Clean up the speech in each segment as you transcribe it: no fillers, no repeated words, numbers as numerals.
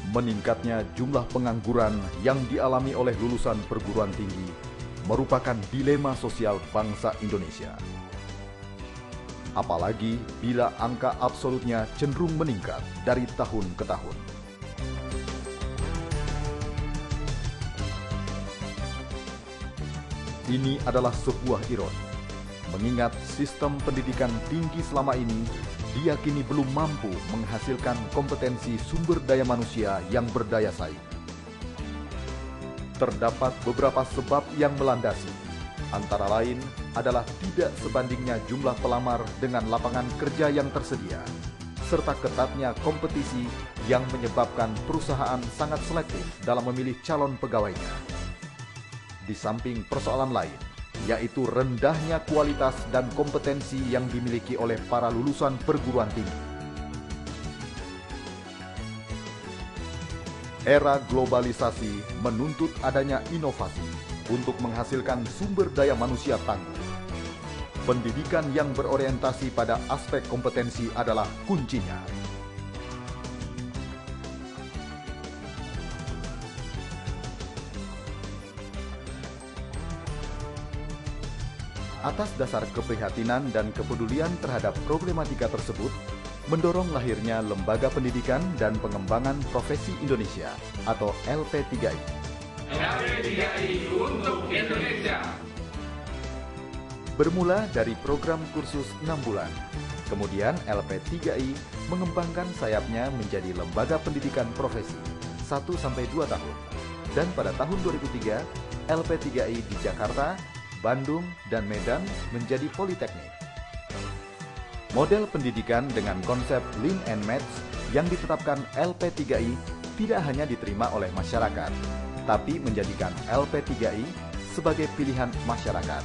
Meningkatnya jumlah pengangguran yang dialami oleh lulusan perguruan tinggi merupakan dilema sosial bangsa Indonesia. Apalagi bila angka absolutnya cenderung meningkat dari tahun ke tahun. Ini adalah sebuah ironi, mengingat sistem pendidikan tinggi selama ini diyakini belum mampu menghasilkan kompetensi sumber daya manusia yang berdaya saing. Terdapat beberapa sebab yang melandasi, antara lain adalah tidak sebandingnya jumlah pelamar dengan lapangan kerja yang tersedia, serta ketatnya kompetisi yang menyebabkan perusahaan sangat selektif dalam memilih calon pegawainya. Di samping persoalan lain, yaitu rendahnya kualitas dan kompetensi yang dimiliki oleh para lulusan perguruan tinggi. Era globalisasi menuntut adanya inovasi untuk menghasilkan sumber daya manusia tangguh. Pendidikan yang berorientasi pada aspek kompetensi adalah kuncinya. Atas dasar keprihatinan dan kepedulian terhadap problematika tersebut, mendorong lahirnya Lembaga Pendidikan dan Pengembangan Profesi Indonesia atau LP3I. LP3I untuk Indonesia. Bermula dari program kursus 6 bulan, kemudian LP3I mengembangkan sayapnya menjadi Lembaga Pendidikan Profesi 1-2 tahun. Dan pada tahun 2003, LP3I di Jakarta, Bandung, dan Medan menjadi politeknik. Model pendidikan dengan konsep Lean and Match yang ditetapkan LP3I tidak hanya diterima oleh masyarakat, tapi menjadikan LP3I sebagai pilihan masyarakat.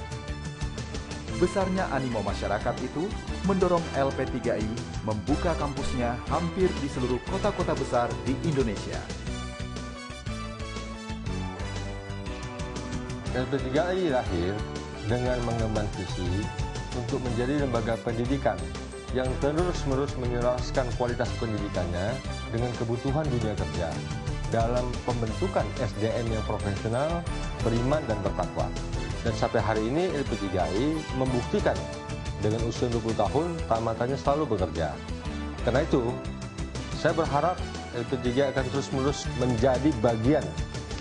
Besarnya animo masyarakat itu mendorong LP3I membuka kampusnya hampir di seluruh kota-kota besar di Indonesia. LP3I lahir dengan mengemban visi untuk menjadi lembaga pendidikan yang terus-menerus menyelaraskan kualitas pendidikannya dengan kebutuhan dunia kerja dalam pembentukan SDM yang profesional, beriman, dan bertakwa. Dan sampai hari ini LP3I membuktikan dengan usia 20 tahun tamatannya selalu bekerja. Karena itu, saya berharap LP3I akan terus-menerus menjadi bagian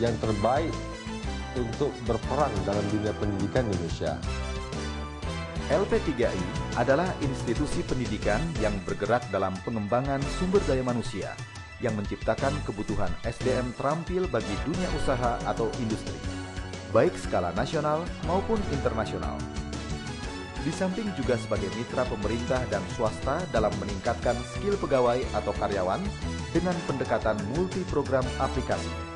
yang terbaik untuk berperan dalam dunia pendidikan Indonesia. LP3I adalah institusi pendidikan yang bergerak dalam pengembangan sumber daya manusia yang menciptakan kebutuhan SDM terampil bagi dunia usaha atau industri, baik skala nasional maupun internasional. Di samping juga sebagai mitra pemerintah dan swasta dalam meningkatkan skill pegawai atau karyawan dengan pendekatan multi program aplikasi.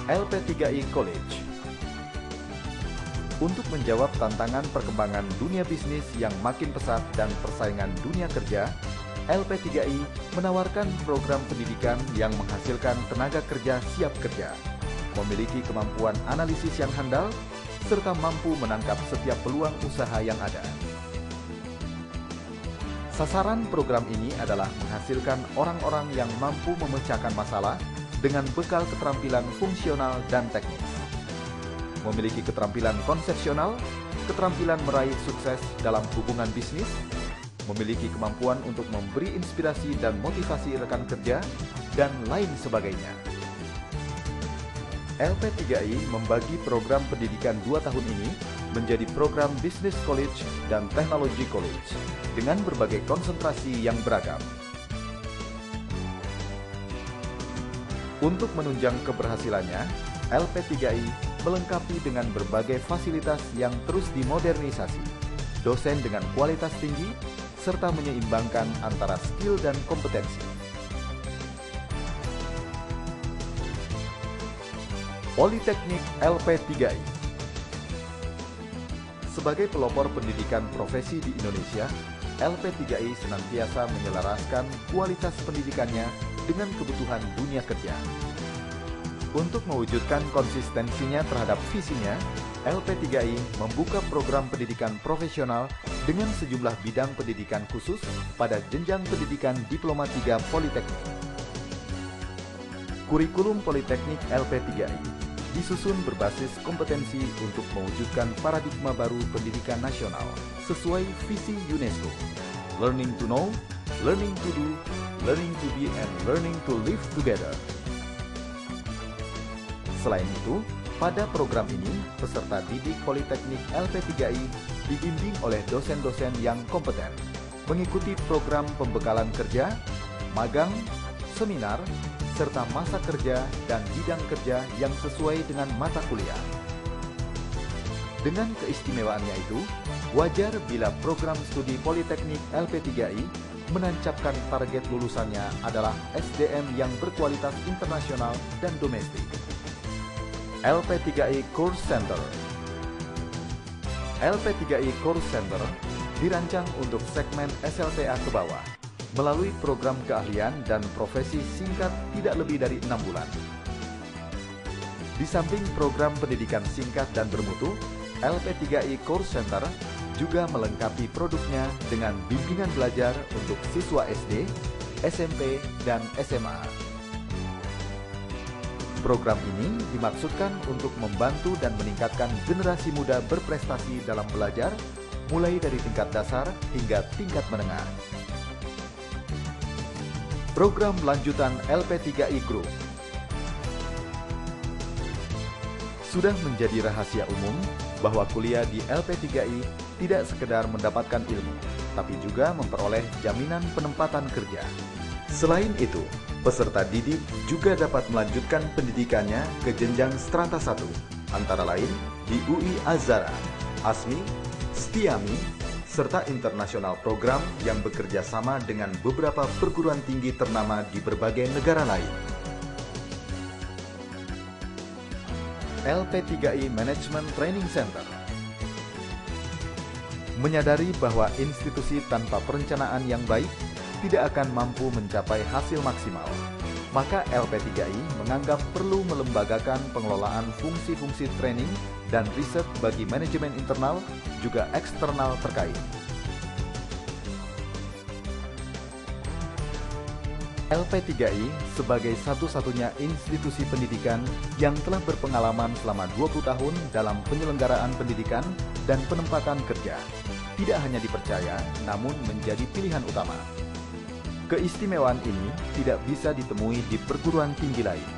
LP3I College. Untuk menjawab tantangan perkembangan dunia bisnis yang makin pesat dan persaingan dunia kerja, LP3I menawarkan program pendidikan yang menghasilkan tenaga kerja siap kerja, memiliki kemampuan analisis yang handal, serta mampu menangkap setiap peluang usaha yang ada. Sasaran program ini adalah menghasilkan orang-orang yang mampu memecahkan masalah dengan bekal keterampilan fungsional dan teknis. Memiliki keterampilan konsepsional, keterampilan meraih sukses dalam hubungan bisnis, memiliki kemampuan untuk memberi inspirasi dan motivasi rekan kerja, dan lain sebagainya. LP3I membagi program pendidikan 2 tahun ini menjadi program Business College dan Technology College dengan berbagai konsentrasi yang beragam. Untuk menunjang keberhasilannya, LP3I melengkapi dengan berbagai fasilitas yang terus dimodernisasi, dosen dengan kualitas tinggi, serta menyeimbangkan antara skill dan kompetensi. Politeknik LP3I. Sebagai pelopor pendidikan profesi di Indonesia, LP3I senantiasa menyelaraskan kualitas pendidikannya dengan kebutuhan dunia kerja. Untuk mewujudkan konsistensinya terhadap visinya, LP3I membuka program pendidikan profesional dengan sejumlah bidang pendidikan khusus pada jenjang pendidikan Diploma 3 Politeknik. Kurikulum Politeknik LP3I disusun berbasis kompetensi untuk mewujudkan paradigma baru pendidikan nasional sesuai visi UNESCO. Learning to know, learning to do, learning to be, and learning to live together. Selain itu, pada program ini, peserta didik Politeknik LP3I dibimbing oleh dosen-dosen yang kompeten, mengikuti program pembekalan kerja, magang, seminar, serta masa kerja dan bidang kerja yang sesuai dengan mata kuliah. Dengan keistimewaannya itu, wajar bila program studi Politeknik LP3I menancapkan target lulusannya adalah SDM yang berkualitas internasional dan domestik. LP3I Course Center. LP3I Course Center dirancang untuk segmen SLTA ke bawah melalui program keahlian dan profesi singkat tidak lebih dari 6 bulan. Di samping program pendidikan singkat dan bermutu, LP3I Course Center juga melengkapi produknya dengan bimbingan belajar untuk siswa SD, SMP, dan SMA. Program ini dimaksudkan untuk membantu dan meningkatkan generasi muda berprestasi dalam belajar, mulai dari tingkat dasar hingga tingkat menengah. Program lanjutan LP3I Group. Sudah menjadi rahasia umum bahwa kuliah di LP3I tidak sekedar mendapatkan ilmu, tapi juga memperoleh jaminan penempatan kerja. Selain itu, peserta didik juga dapat melanjutkan pendidikannya ke jenjang strata 1, antara lain di UI Azhara, ASMI, STIAMI, serta internasional program yang bekerja sama dengan beberapa perguruan tinggi ternama di berbagai negara lain. LP3I Management Training Center menyadari bahwa institusi tanpa perencanaan yang baik tidak akan mampu mencapai hasil maksimal, maka LP3I menganggap perlu melembagakan pengelolaan fungsi-fungsi training dan riset bagi manajemen internal juga eksternal terkait. LP3I sebagai satu-satunya institusi pendidikan yang telah berpengalaman selama 20 tahun dalam penyelenggaraan pendidikan dan penempatan kerja, tidak hanya dipercaya, namun menjadi pilihan utama. Keistimewaan ini tidak bisa ditemui di perguruan tinggi lain,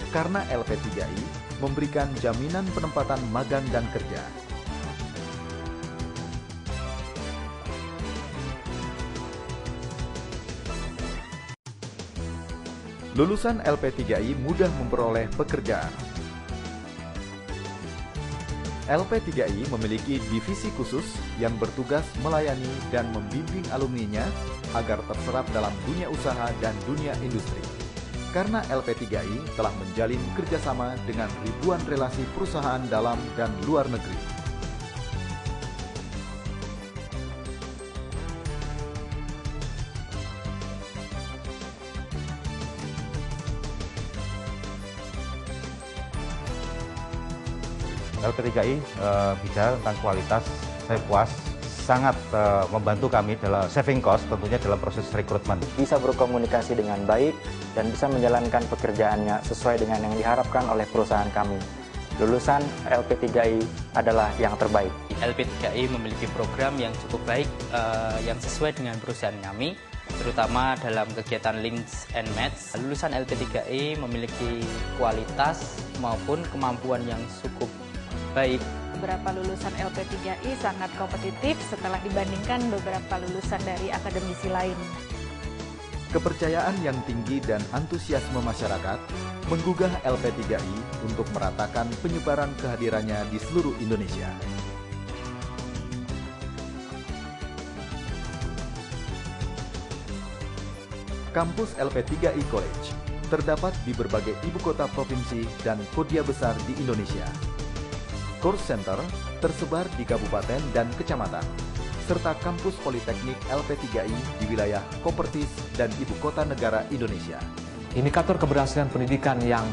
karena LP3I memberikan jaminan penempatan magang dan kerja. Lulusan LP3I mudah memperoleh pekerjaan. LP3I memiliki divisi khusus yang bertugas melayani dan membimbing alumninya agar terserap dalam dunia usaha dan dunia industri. Karena LP3I telah menjalin kerjasama dengan ribuan relasi perusahaan dalam dan luar negeri. LP3I bicara tentang kualitas, saya puas, sangat membantu kami dalam saving cost tentunya dalam proses rekrutmen. Bisa berkomunikasi dengan baik dan bisa menjalankan pekerjaannya sesuai dengan yang diharapkan oleh perusahaan kami. Lulusan LP3I adalah yang terbaik. LP3I memiliki program yang cukup baik yang sesuai dengan perusahaan kami, terutama dalam kegiatan Links and Match. Lulusan LP3I memiliki kualitas maupun kemampuan yang cukup baik. Beberapa lulusan LP3I sangat kompetitif setelah dibandingkan beberapa lulusan dari akademisi lain. Kepercayaan yang tinggi dan antusiasme masyarakat menggugah LP3I untuk meratakan penyebaran kehadirannya di seluruh Indonesia. Kampus LP3I College terdapat di berbagai ibu kota provinsi dan kota besar di Indonesia. Course Center tersebar di kabupaten dan kecamatan, serta kampus Politeknik LP3I di wilayah Kopertis dan ibu kota negara Indonesia. Indikator keberhasilan pendidikan yang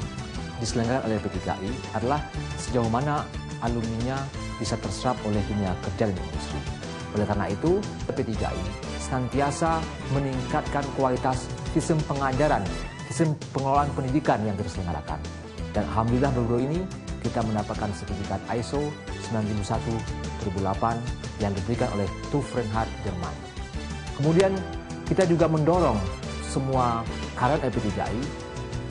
diselenggarakan oleh LP3I adalah sejauh mana alumninya bisa terserap oleh dunia kerja dan industri. Oleh karena itu, LP3I senantiasa meningkatkan kualitas sistem pengajaran, sistem pengelolaan pendidikan yang kita selenggarakan. Dan alhamdulillah baru-baru ini kita mendapatkan sertifikat ISO 9001/2008 yang diberikan oleh TÜV Reinhardt Jerman. Kemudian kita juga mendorong semua karyawan LP3I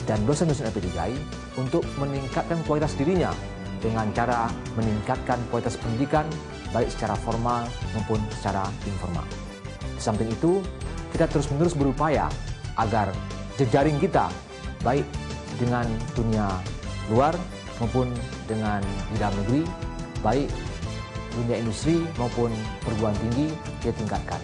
dan dosen-dosen LP3I untuk meningkatkan kualitas dirinya dengan cara meningkatkan kualitas pendidikan baik secara formal maupun secara informal. Di samping itu, kita terus-menerus berupaya agar jejaring kita baik dengan dunia luar maupun dengan di dalam negeri, baik dunia industri maupun perguruan tinggi kita tingkatkan.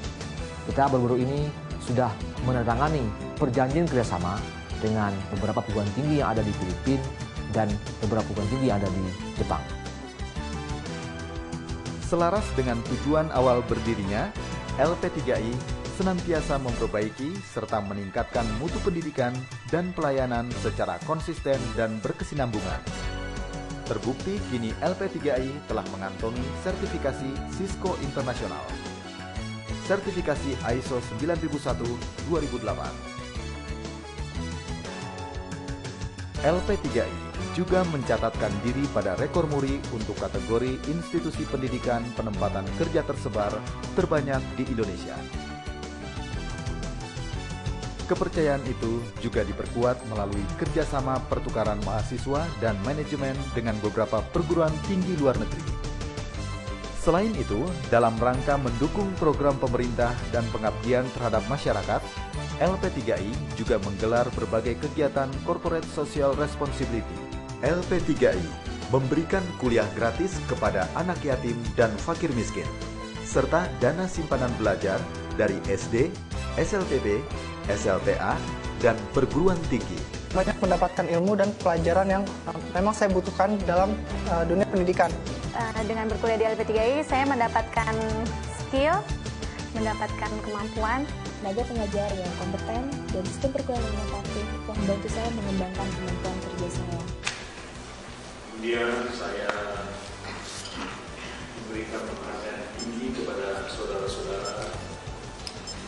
Kita baru-baru ini sudah menandatangani perjanjian kerjasama dengan beberapa perguruan tinggi yang ada di Filipina dan beberapa perguruan tinggi yang ada di Jepang. Selaras dengan tujuan awal berdirinya, LP3I senantiasa memperbaiki serta meningkatkan mutu pendidikan dan pelayanan secara konsisten dan berkesinambungan. Terbukti kini LP3I telah mengantongi sertifikasi Cisco Internasional, sertifikasi ISO 9001/2008. LP3I juga mencatatkan diri pada rekor muri untuk kategori institusi pendidikan penempatan kerja tersebar terbanyak di Indonesia. Kepercayaan itu juga diperkuat melalui kerjasama pertukaran mahasiswa dan manajemen dengan beberapa perguruan tinggi luar negeri. Selain itu, dalam rangka mendukung program pemerintah dan pengabdian terhadap masyarakat, LP3I juga menggelar berbagai kegiatan Corporate Social Responsibility. LP3I memberikan kuliah gratis kepada anak yatim dan fakir miskin, serta dana simpanan belajar dari SD, SLTB, SLTA, dan perguruan tinggi. Banyak mendapatkan ilmu dan pelajaran yang memang saya butuhkan dalam dunia pendidikan. Dengan berkuliah di LP3I, saya mendapatkan skill, mendapatkan kemampuan, tenaga pengajar yang kompeten, dan sistem perkuliahan inovatif yang membantu saya mengembangkan kemampuan kerja saya. Kemudian saya memberikan perhatian tinggi kepada saudara-saudara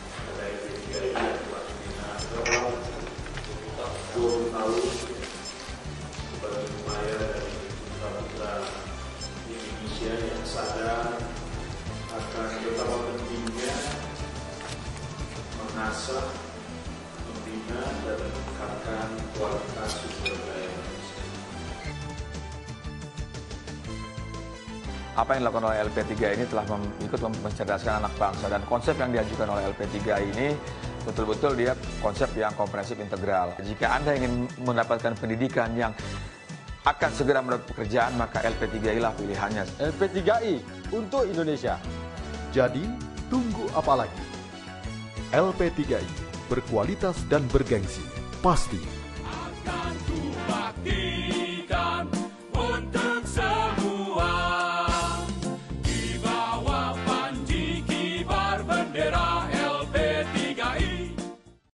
pada LP3I yang telah membina selama 20 tahun sebagai upaya dari putra-putra Indonesia yang sadar akan betapa pentingnya mengasah, membina, dan meningkatkan kualitas sumber daya manusia. Apa yang dilakukan oleh LP3I ini telah ikut mencerdaskan anak bangsa, dan konsep yang diajukan oleh LP3I ini betul-betul dia konsep yang komprehensif integral. Jika Anda ingin mendapatkan pendidikan yang akan segera mendapat pekerjaan, maka LP3I lah pilihannya. LP3I untuk Indonesia. Jadi, tunggu apa lagi? LP3I berkualitas dan bergengsi, pasti